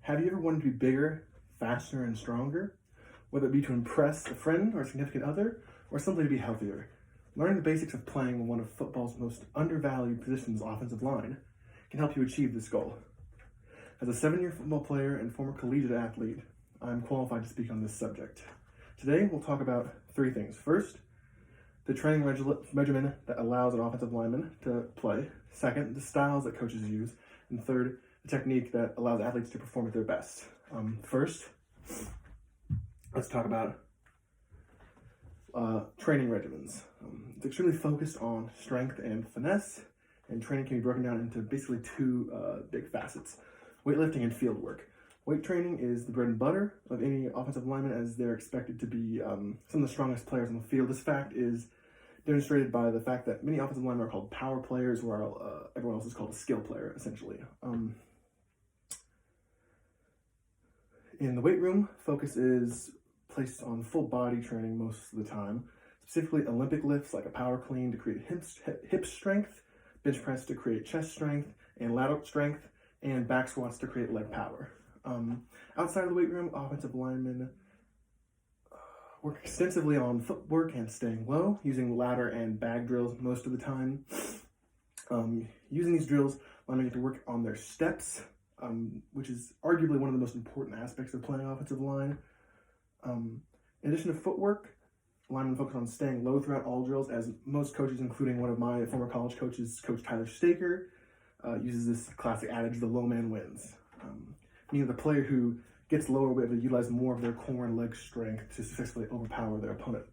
Have you ever wanted to be bigger, faster, and stronger? Whether it be to impress a friend or a significant other, or simply to be healthier. Learning the basics of playing one of football's most undervalued positions, offensive line, can help you achieve this goal. As a 7-year football player and former collegiate athlete, I'm qualified to speak on this subject. Today, we'll talk about 3 things. First, the training regimen that allows an offensive lineman to play. Second, the styles that coaches use. And third, the technique that allows athletes to perform at their best. First, let's talk about training regimens. It's extremely focused on strength and finesse, and training can be broken down into basically 2 big facets: weightlifting and field work. Weight training is the bread and butter of any offensive lineman, as they're expected to be some of the strongest players on the field. This fact is demonstrated by the fact that many offensive linemen are called power players, while everyone else is called a skill player, essentially. In the weight room, focus is placed on full body training most of the time, specifically Olympic lifts like a power clean to create hip strength, bench press to create chest strength and lateral strength, and back squats to create leg power. Outside of the weight room, offensive linemen work extensively on footwork and staying low, using ladder and bag drills most of the time. Using these drills, linemen get to work on their steps, which is arguably one of the most important aspects of playing offensive line. In addition to footwork, linemen focus on staying low throughout all drills, as most coaches, including one of my former college coaches, Coach Tyler Staker, uses this classic adage, the low man wins. Meaning the player who gets lower will be able to utilize more of their core and leg strength to successfully overpower their opponent.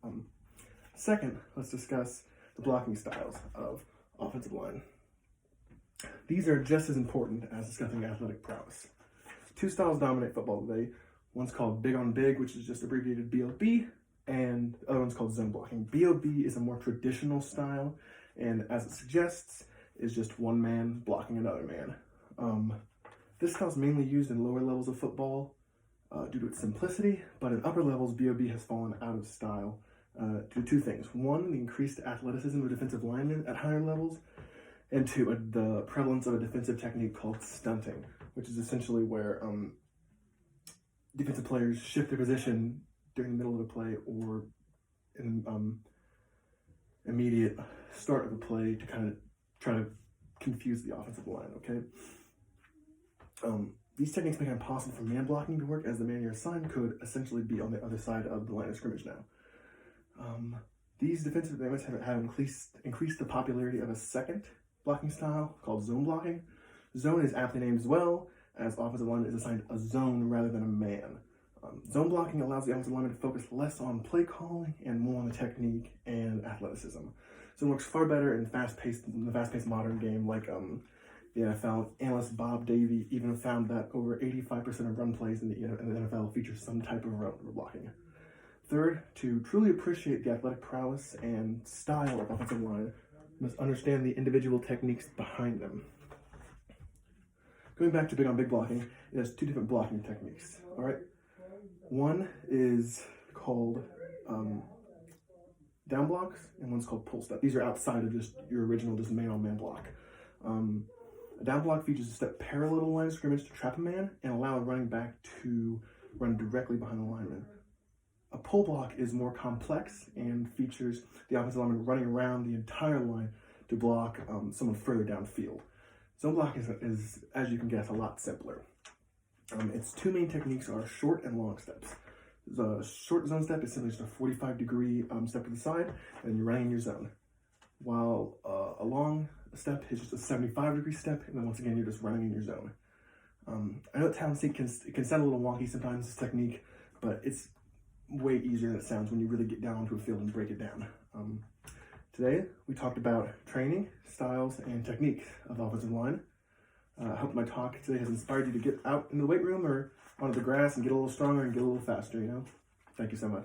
Second, let's discuss the blocking styles of offensive line. These are just as important as discussing athletic prowess. 2 styles dominate football today. One's called big on big, which is just abbreviated BOB, and the other one's called zone blocking. BOB is a more traditional style, and as it suggests, is just one man blocking another man. This style is mainly used in lower levels of football due to its simplicity, but in upper levels, BOB has fallen out of style due to 2 things. 1, the increased athleticism of defensive linemen at higher levels, and 2, the prevalence of a defensive technique called stunting, which is essentially where defensive players shift their position during the middle of a play or in immediate start of a play to kind of try to confuse the offensive line, okay? These techniques make it impossible for man blocking to work, as the man you're assigned could essentially be on the other side of the line of scrimmage now. These defensive dynamics have increased the popularity of a second blocking style called zone blocking. Zone is aptly named as well, as offensive lineman is assigned a zone rather than a man. Zone blocking allows the offensive lineman to focus less on play calling and more on the technique and athleticism. So it works far better in the fast-paced modern game like the NFL. Analyst Bob Davie even found that over 85% of run plays in the NFL feature some type of run blocking. Third, to truly appreciate the athletic prowess and style of offensive line, you must understand the individual techniques behind them. Going back to big on big blocking, it has 2 different blocking techniques, all right? One is called down blocks, and one's called pull step. These are outside of just your original just man-on-man block. A down block features a step parallel to the line of scrimmage to trap a man and allow a running back to run directly behind the lineman. A pull block is more complex and features the offensive lineman running around the entire line to block someone further downfield. Zone block is, as you can guess, a lot simpler. Its 2 main techniques are short and long steps. The short zone step is simply just a 45-degree step to the side, and you're running in your zone. While a long step is just a 75-degree step, and then once again, you're just running in your zone. I know talent seek can sound a little wonky sometimes, this technique, but it's way easier than it sounds when you really get down to a field and break it down. Today, we talked about training, styles, and technique of offensive line. I hope my talk today has inspired you to get out in the weight room or onto the grass and get a little stronger and get a little faster, you know? Thank you so much.